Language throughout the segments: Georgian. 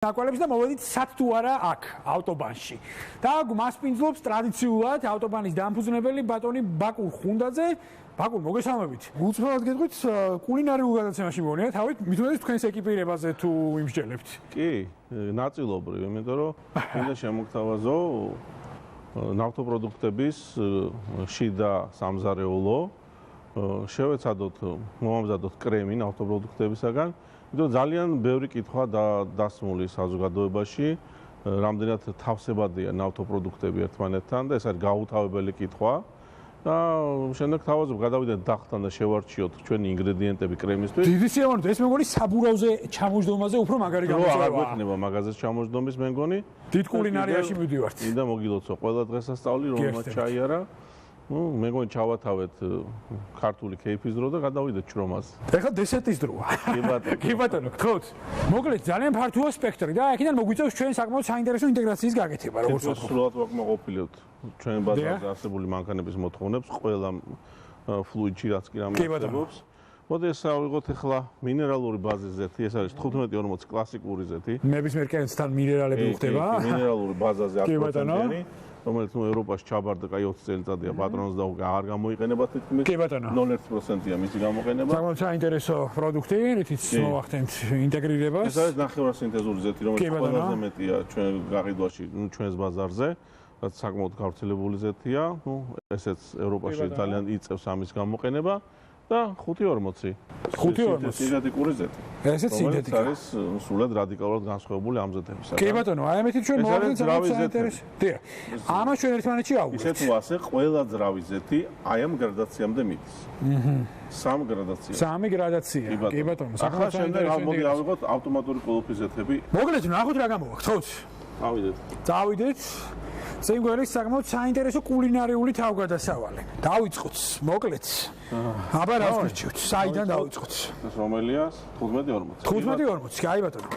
ნაკვალებს და მოვედით სად თუ არა აქ ავტობანში. და მასპინძლობს ტრადიციულად ავტობანის დამფუძნებელი ბატონი ბაკურ ხუნდაძე. ბაკურ, მოგესალმებით. უცბად გეტყვით კულინარიულ გადაცემაში მოვიდეთ, თავით მithumedes თქვენს ეკიპირებაზე თუ იმსჯელებთ. კი, ნაწილობრივ, იმიტომ რომ მინდა შემოგთავაზო ნავთობპროდუქტების შიდა სამზარეულო, შევეცადოთ მომამზადოთ კრემი ნავთობპროდუქტებისაგან. იმიტომ ძალიან ბევრი კითხვა დასმული საზოგადოებაში, რამდენად თავსებადია ნავთობპროდუქტები ერთმანეთთან და ეს არის გაუთავებელი კითხვა. და შემდეგ თავაზობ გადავიდეთ დახთან და შევარჩიოთ ჩვენი ინგრედიენტები კრემისთვის. დიდი სიამოვნებით, ეს მე მგონი საბურავზე ჩამოჯდომაზე უფრო მაგარი გამოწვევა. არ გვექნება მაგაზეს ჩამოჯდომის მე მგონი. დიდ კულინარიაში მივდივართ. მინდა მოგილოცო ყველა დღესასწაული რომელმაც ჩაიარა. მე მგონი ჩავათავეთ ქართული კეიფის დრო და გადავიდეთ ჭრომაზე. ეხლა დესერტის დროა. კი ბატონო. კი ბატონო, გთხოვთ. მოკლედ ძალიან ფართოა სპექტრი და აქედან მოგვიწევს ჩვენ საკმაოდ საინტერესო ინტეგრაციის გაკეთება, როგორც ვთქვი. სრულად ვაკმაყოფილებთ ჩვენ ბაზარზე არსებული მანქანების მოთხოვნებს ყველა ფლუიდში რაც კი რამეწებობს. მოდი ეს ავიღოთ ახლა მინერალური ბაზის ზეთი, ეს არის 15-40 კლასიკური ზეთი. ნებისმიერ კენცთან მინერალები უხდება. მინერალური ბაზაზე 100%-იანი. რომელიც ევროპაში ჩაბარდა კაი 20 წელიწადია პატრონს და აღარ გამოიყენება თითქმის 0.1%-ია მისი გამოყენება. საკმაოდ საინტერესო პროდუქტი, რითიც მოვახდენთ ინტეგრირებას. ეს არის ნახევრადსინთეზური ზეთი, რომელიც ყველაზე მეტია ჩვენ გაყიდვაში, ჩვენს ბაზარზე, რაც საკმაოდ გავრცელებული ზეთია. ესეც ევროპაში ძალიან იწევს ამის გამოყენება. და 5.40. 5.40 სინთეტიკური ზეთი. ესეც სინთეტიკა. არის სულად რადიკალურად განსხვავებული ამ ზეთებისგან. კი ბატონო, აი ამეთი ჩვენ მოვახდენთ საინტერესო. დიახ. ამას ჩვენ ერთმანეთში ავუშვით. ისე თუ ასე ყველა ძრავი ზეთი აი ამ გრადაციამდე მიდის. სამ გრადაცია. სამი გრადაცია. კი ბატონო. ახლა შემდეგ მოდი ავიღოთ ავტომატური კოლოფის ზეთები. მოკლედ ნახოთ რა გამოვაქვს, ხო? ავიდეთ. წავიდეთ. ზენგვერის საკმაოდ საინტერესო კულინარიული თავგადასავალი. დავიწყოთ, მოკლედ. აბა რა ვქრჩევთ? საიდან დავიწყოთ? ეს რომელია? 15-40. 15-40, კი ბატონო.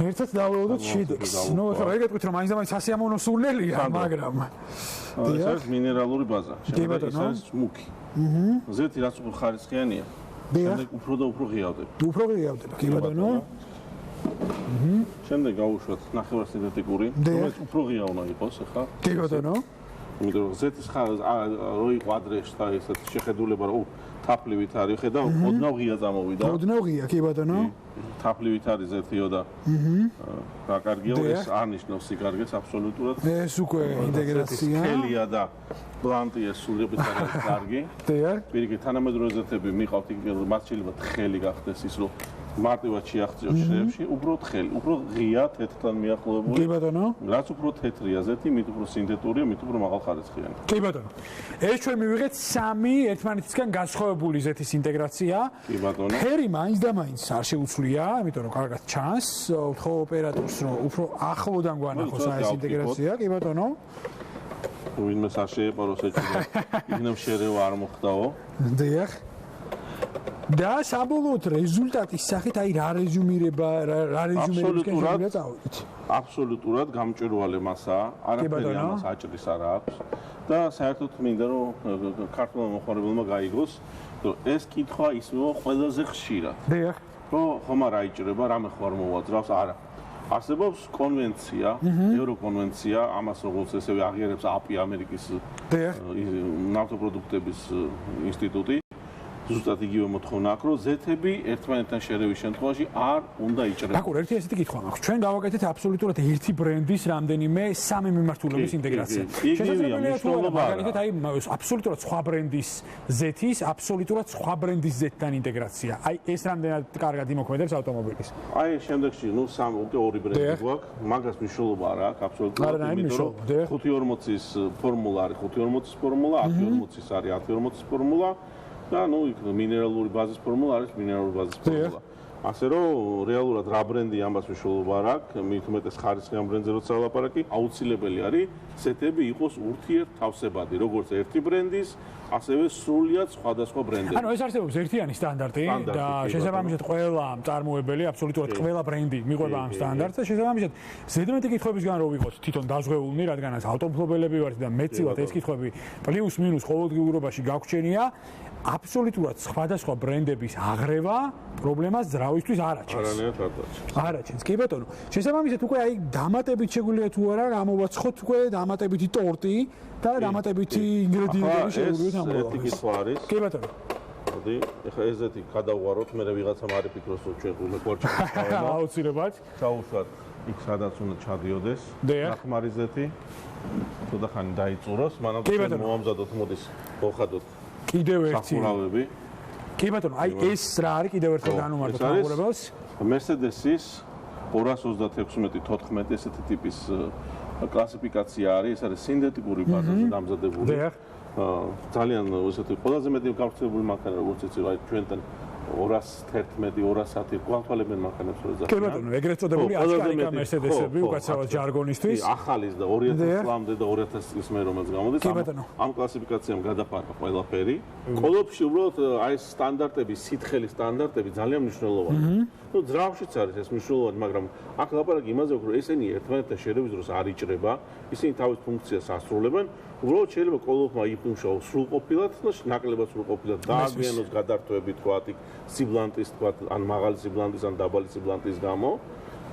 ერთად დავველოდოთ შიდექს. ნუ ახლა რა გეტყვით რომ მაინც ამაინც სასიამოვნო სულელია, მაგრამ ეს არის მინერალური ბაზა. შემდეგ ეს არის მუქი. ზეთი რაც უფრო ხარისხიანია. შემდეგ უფრო და უფრო ღიავდება. უფრო ღიავდება, კი ბატონო. შემდეგ გავუშვათ ნახევარსინთეტიკური, რომელიც უფრო ღია უნდა იყოს ახლა. კი ბატონო. იმიტომ რომ ზეთის რო იყო ადრეში და ესეთ შეხედულება რომ თაფლივით არის, ხედავ, ოდნავ ღია წამოვიდა. ოდნავ ღია, კი ბატონო. თაფლივით არის ზეთიო და რა კარგია, ეს არნიშნავს სიკარგეს აბსოლუტურად. ეს უკვე ინტეგრაცია. ხელია და პლანტი ეს სულებით არის კარგი. დიახ. პირიქით თანამედროვე ზეთები მიყავთ იქ მათ შეიძლება ხელი გახდეს ის რომ მარტივად შეაღწიოს შრეებში, უბრალოდ ხელი, უფრო ღია თეთრთან მიახლოებული. კი ბატონო. რაც უფრო თეთრია ზეთი, მით უფრო სინთეტურია, მით უფრო მაღალხარისხიანი. კი ბატონო. ეს ჩვენ მივიღეთ სამი ერთმანეთისგან განსხვავებული ზეთის ინტეგრაცია. კი ბატონო. ფერი მაინც და მაინც არ შეუცვლია, იმიტომ რომ კარგად ჩანს, ვთხოვ ოპერატორს რომ უფრო ახლოდან გვანახოს ეს ინტეგრაცია. კი ბატონო. ვინმეს არ შეეპაროს ეჭვი. იქნებ შერევა არ მოხდაო. დიახ. და საბოლოოდ რეზულტატის სახით აი რა რეზუმირება რა რეზუმირებისკენ შეიძლება წავიდეთ. აბსოლუტურად გამჭვირვალე მასაა, არაფერი ამას აჭრის არ აქვს და საერთოდ მინდა რომ ქართულმა მოხარებელმა გაიგოს, რომ ეს კითხვა ისმევა ყველაზე ხშირად. დიახ. რომ ხომ არ აიჭრება, რამე ხوار მოვაძრავს, არა. არსებობს კონვენცია, ევროკონვენცია, ამას როგორც ესევე აღიარებს API ამერიკის ნავთობპროდუქტების ინსტიტუტი. ზუსტად იგივე მოთხოვნა აქვს, რომ ზეთები ერთმანეთთან შერევის შემთხვევაში არ უნდა იჭრებოდეს. ბაკურ, ერთი ესეთი კითხვა მაქვს. ჩვენ გავაკეთეთ აბსოლუტურად ერთი ბრენდის რამდენიმე სამი მიმართულების ინტეგრაცია. შესაძლებელია მნიშვნელობა მაგალითად აი აბსოლუტურად სხვა ბრენდის ზეთის, აბსოლუტურად სხვა ბრენდის ზეთთან ინტეგრაცია. აი ეს რამდენად კარგად იმოქმედებს ავტომობილის. აი შემდეგში, ნუ უკვე ორი ბრენდი გვაქვს, მაგას მნიშვნელობა არ აქვს აბსოლუტურად, იმიტომ რომ 5.40-ის ფორმულა არის 5.40-ის ფორმულა, 10.40-ის არის 10.40-ის ფორმულა. და ნუ იქ მინერალური ბაზის ფორმულა არის მინერალური ბაზის ფორმულა. ასე რომ რეალურად რა ბრენდი ამას მნიშვნელობა არ აქვს, მით უმეტეს ხარისხიან ბრენდზე როცა ლაპარაკი, აუცილებელი არის ზეთები იყოს ურთიერთთავსებადი, როგორც ერთი ბრენდის, ასევე სრულიად სხვადასხვა ბრენდები. ანუ ეს არსებობს ერთიანი სტანდარტი და შესაბამისად ყველა მწარმოებელი, აბსოლუტურად ყველა ბრენდი მიყვება ამ სტანდარტს და შესაბამისად ზედმეტი კითხვებისგან რო ვიყოთ თვითონ დაზღვეულნი, რადგანაც ავტომობილები ვართ და მეტწილად ეს კითხვები პლუს მინუს ყოველდღიურობაში გაგვჩენია. აბსოლუტურად სხვადასხვა ბრენდების აღრევა პრობლემას ძრავისთვის არ აჩენს. არანაირად არ დაჩენს. არ აჩენს. კი ბატონო. შესაბამისად უკვე აი დამატებით შეგვიძლია თუ არა გამოვაცხოთ უკვე დამატებითი ტორტი და დამატებითი ინგრედიენტები შეგვიძლია ამბობ. ეს კითხვა არის. კი ბატონო. მოდი, ეხლა ესეთი გადავღაროთ, მე ვიღაცამ არ იფიქროს რომ ჩვენ უნდა გვარჩევს. აუცილებლად. ჩაუშვათ იქ სადაც უნდა ჩადიოდეს. ნახმარიზეთი. თოდა ხანი დაიწუროს, მანამ ჩვენ მოამზადოთ, მოდის, მოხადოთ. კიდევ ერთი სახურავები. კი ბატონო, აი ეს რა არის კიდევ ერთხელ განუმარტოთ მაყურებელს. Mercedes-ის 236-14 ესეთი ტიპის კლასიფიკაცია არის, ეს არის სინთეტიკური ბაზაზე დამზადებული. ძალიან ესეთი ყველაზე მეტი გავრცელებული მანქანა როგორც იცი, აი ჩვენთან 211, 210 გვანთვალებენ მანქანებს რო ეძახიან. კი ბატონო, ეგრეთ წოდებული აშკარიკა Mercedes-ები უკაცრავად ჟარგონისთვის. ახალის და 2000 წლამდე და 2000 წლის მე რომელიც გამოდის, ამ კლასიფიკაციამ გადაფარა ყველაფერი. ყოველში უბრალოდ აი ეს სტანდარტები, სითხელის სტანდარტები ძალიან მნიშვნელოვანია. ნუ ძრავშიც არის ეს მნიშვნელოვანი, მაგრამ აქ ლაპარაკი იმაზე, რომ ესენი ერთმანეთთან შერევის დროს არ იჭრება, ისინი თავის ფუნქციას ასრულებენ. უბრალოდ შეიძლება ყოველმა იმუშაოს სრულყოფილად და ნაკლებად სრულყოფილად დააგვიანოს გადართვები თქვა იქ სიბლანტის თქვა ან მაღალი სიბლანტის ან დაბალი სიბლანტის გამო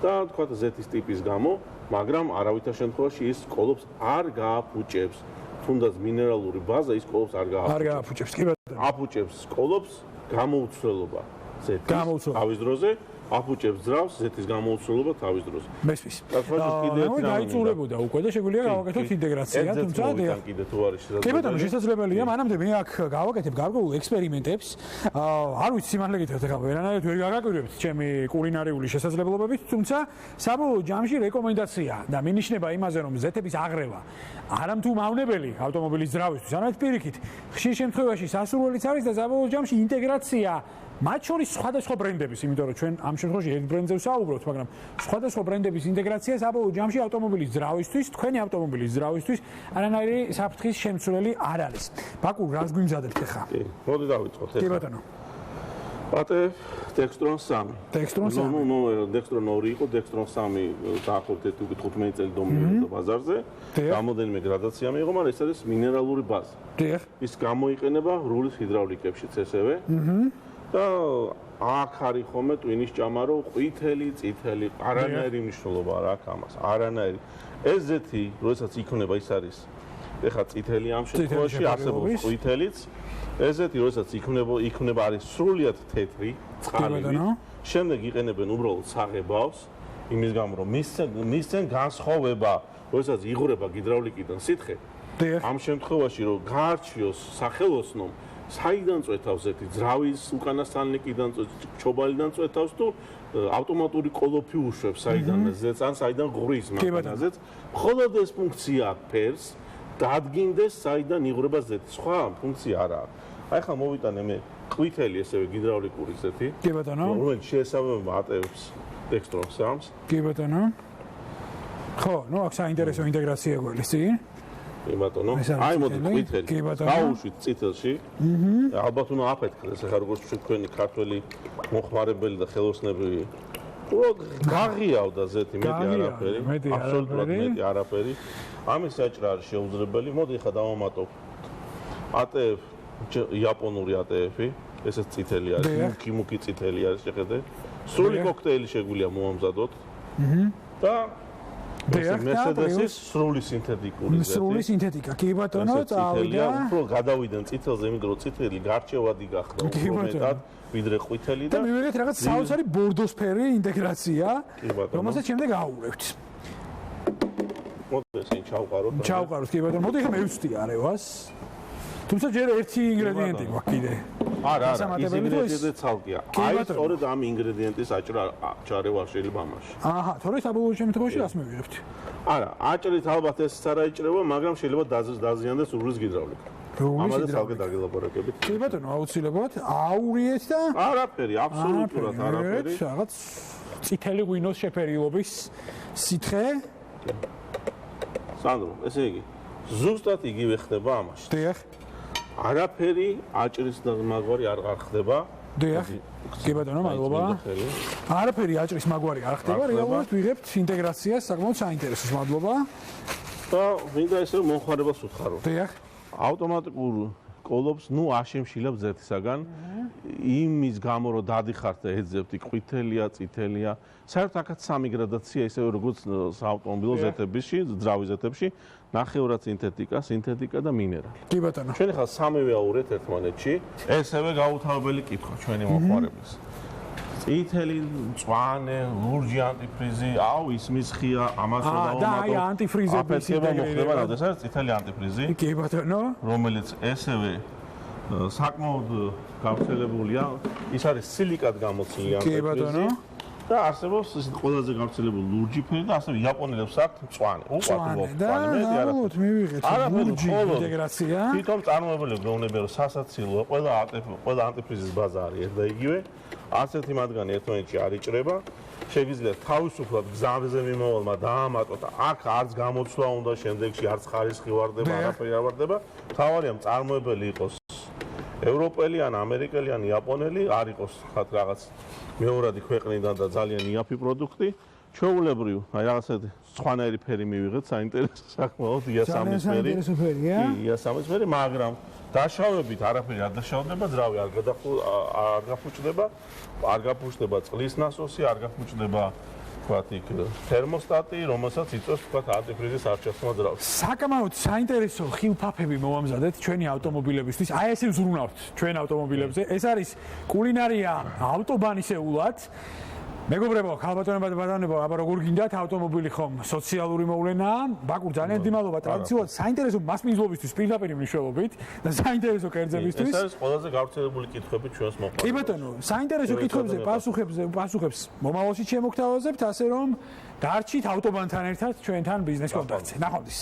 და თქვა ზეთის ტიპის გამო, მაგრამ არავითარ შემთხვევაში ის კოლოფს არ გააფუჭებს. თუნდაც მინერალური ბაზა ის კოლოფს არ გააფუჭებს. კი ბატონო. აფუჭებს კოლოფს გამოუცვლელობა ზეთის თავის დროზე. აფუჭებს ძრავს ზეთის გამოუცვლელობა თავის დროზე. მესმის. დაიწურებოდა უკვე და შეგვიძლია გავაკეთოთ ინტეგრაცია, თუმცა კიდე თუ არის შესაძლებელი. კი ბატონო, შესაძლებელია, მანამდე მე აქ გავაკეთებ გარკვეულ ექსპერიმენტებს. არ ვიცი სიმართლე გითხრათ, ახლა ვერანაირად ვერ გაგაკვირვებთ ჩემი კულინარიული შესაძლებლობებით, თუმცა საბოლოო ჯამში რეკომენდაცია და მინიშნება იმაზე, რომ ზეთების აღრევა არა თუ მავნებელი ავტომობილის ძრავისთვის, არამედ პირიქით, ხშირ შემთხვევაში სასურველიც არის და საბოლოო ჯამში ინტეგრაცია მათ შორის სხვადასხვა ბრენდების, იმიტომ რომ ჩვენ ამ შემთხვევაში ერთ ბრენდზე ვსაუბრობთ, მაგრამ სხვადასხვა ბრენდების ინტეგრაცია საბოლოო ჯამში ავტომობილის ძრავისთვის, თქვენი ავტომობილის ძრავისთვის არანაირი საფრთხის შემცვლელი არ არის. ბაკუ, რას გვიმზადებთ ახლა? კი, მოდი დავიწყოთ ახლა. კი ბატონო. პატე Dextron 3. Dextron 3. ნუ Dextron 2 იყო, Dextron 3 დაახლოებით 15 წელი დომინირებდა ბაზარზე. გამოდენიმე გრადაცია მიიღო, მაგრამ ეს არის მინერალური ბაზა. ის გამოიყენება რულის ჰიდრავლიკებშიც ესევე. და აქ არის ხომე ტვინის ჭამა რო ყვითელი, წითელი, არანაირი მნიშვნელობა არ აქვს ამას. არანაირი. ეს ზეთი, როდესაც იქნება ის არის ეხა წითელი ამ შემთხვევაში არსებობს ყვითელიც. ეს ზეთი, როდესაც იქნება არის სრულიად თეთრი, წყალივი. შემდეგ იყენებენ უბრალოდ საღებავს, იმის გამო რომ მისცენ განსხვავება, როდესაც იღურება ჰიდრავლიკიდან სითხე. ამ შემთხვევაში რომ გაარჩიოს სახელოსნომ საიდან წვეთავს ზეთი ძრავის უკანასკნელიდან ჩობალიდან წვეთავს თუ ავტომატური კოლოფი უშვებს საიდან ზეთს ან საიდან ღურის მაგაზეც მხოლოდ ეს ფუნქცია აქვს ფერს დადგინდეს საიდან იღურება ზეთი სხვა ფუნქცია არ აქვს. აი ხა მოვიტანე მე ყვითელი ესევე ჰიდრავლიკური ზეთი. კი ბატონო. რომელიც შეესაბამება ATV-ს Dextron 3-ს. კი ბატონო. ხო, ნუ აქ საინტერესო ინტეგრაცია გვაქვს წინ. კი ბატონო. აი მოდი ყვითელი. გაუშვით წითელში. ალბათ უნდა აფეთქდეს ახლა როგორც თქვენი ქართველი მოხმარებელი და ხელოსნები. გაღიავდა ზეთი მეტი არაფერი. აბსოლუტურად მეტი არაფერი. ამის საჭრა არის შეუძლებელი. მოდი ახლა დავამატო ATV იაპონური ATV-ი. ესეც წითელი არის. მუქი წითელი არის შეხედე. სრული კოქტეილი შეგვიძლია მოამზადოთ. და Mercedes-ის სრული სინთეტიკური ზეთი. სრული სინთეტიკა, კი ბატონო, წავიდა. უფრო გადავიდნენ წითელზე, იმიტომ რომ წითელი გარჩევადი გახდა უმეტად, ვიდრე ყვითელი და მივიღეთ რაღაც საოცარი ბორდოსფერი ინტეგრაცია, რომელსაც შემდეგ აუღებთ. მოდი ესე ჩავყაროთ. ჩავყაროთ, კი ბატონო. მოდი ახლა მევცდი არევას. თუმცა ჯერ ერთი ინგრედიენტი გვაქვს კიდე. არა, ის ინგრედიენტი ცალკეა. აი, სწორედ ამ ინგრედიენტის აჭრა ჩარევა შეიძლება ამაში. აჰა, თორე საბოლოო შემთხვევაში რას მივიღებთ? არა, აჭრით ალბათ ეს არ აიჭრება, მაგრამ შეიძლება დაზიანდეს ურლის ჰიდრავლიკა. ამაზე ცალკე დაგელაპარაკებით. კი ბატონო, აუცილებლად აურიეთ და არაფერი, აბსოლუტურად არაფერი. რაღაც წითელი ღვინოს შეფერილობის სითხე. სანდრო, ესე იგი, ზუსტად იგივე ხდება ამაში. დიახ. არაფერი აჭრის და მაგვარი არ ხდება. დიახ. კი ბატონო, მადლობა. არაფერი აჭრის მაგვარი არ ხდება, რეალურად ვიღებთ ინტეგრაციას, საკმაოდ საინტერესოს, მადლობა. და მინდა ესე მომხმარებას ვუთხარო. დიახ. ავტომატურ კოლობს, ნუ აშემშილებს ერთისაგან. იმის გამო რომ დადიხართ და ეძებთ, ყვითელია, წითელია. საერთოდ აქაც სამი გრადაცია ისევე როგორც საავტომობილო ზეთებში, ძრავი ზეთებში, ნახევრად სინთეტიკა და მინერალი. კი ბატონო. ჩვენ ახლა სამივე აურეთ ერთმანეთში. ესევე გაუთავებელი კითხვა ჩვენი მოხმარებლის. წითელი, მწვანე, ლურჯი ანტიფრიზი, აუ ისმის ხია, ამას რომ დავამატო. და აი ანტიფრიზების მოხდება, როდესაც წითელი ანტიფრიზი, კი ბატონო, რომელიც ესევე საკმაოდ გავრცელებულია, ის არის სილიკატ გამოცილი ანტიფრიზი. და არსებობს ის ყველაზე გავრცელებული ლურჯი ფერი და ასევე იაპონელებს აქვთ მწვანე. უყვართ მწვანე, მე არაფერი. მივიღეთ ლურჯი ინტეგრაცია. თვითონ წარმოებელები გეუბნებიან რომ სასაცილოა, ყველა ანტიფრიზის ბაზა არის ერთ და იგივე. არც ერთი მათგანი ერთმანეთში არ იჭრება. შეგიძლიათ თავისუფლად გზაზე მიმავალმა დაამატოთ. აქ არც გამოცვლა უნდა შემდეგში, არც ხარისხი ვარდება, არაფერი არ ვარდება. თავარია წარმოებელი იყოს ევროპელი ან ამერიკელი ან იაპონელი, არ იყოს ხათ რაღაც მეორადი ქვეყნიდან და ძალიან იაფი პროდუქტი. ჩვეულებრივ, აი რაღაცა სხვანაირი ფერი მივიღეთ, საინტერესო საკმაოდ იასამის ფერი. კი, იასამის ფერი, მაგრამ დაშავებით არაფერი არ დაშავდება, ძრავი არ გაფუჭდება, არ გაფუჭდება წყლის ნასოსი, არ გაფუჭდება თქვათ იქ თერმოსტატი, რომელსაც იწვევს თქვათ ანტიფრიზის არჩევსმა ძრავს. საკმაოდ საინტერესო ხილფაფები მოვამზადეთ ჩვენი ავტომობილებისთვის. აი ესე ვზრუნავთ ჩვენ ავტომობილებზე. ეს არის კულინარია ავტობანისეულად. მეგობრებო, ხალბატონებო და ბატონებო, აბა როგორ გინდათ ავტომობილი ხომ სოციალური მოვლენაა. ბაკურ ძალიან დიდი მადლობა ტრადიციულად საინტერესო მასპინძლობისთვის, პირდაპირ მნიშვნელობით და საინტერესო კერძებისთვის. ეს არის ყველაზე გავრცელებული კითხვები ჩვენს მოყოლებში. კი ბატონო, საინტერესო კითხვებზე პასუხებს მომავალში შემოგთავაზებთ, ასე რომ დარჩით ავტობანთან ერთად ჩვენთან ბიზნეს კონტაქტზე. ნახვამდის.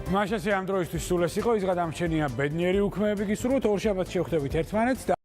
მაშასე ამ დროისთვის სულ ეს იყო, ის გადამრჩენია ბედნიერი უქმეები გისურვოთ, ორ შაბათს შევხვდებით ერთმანეთს.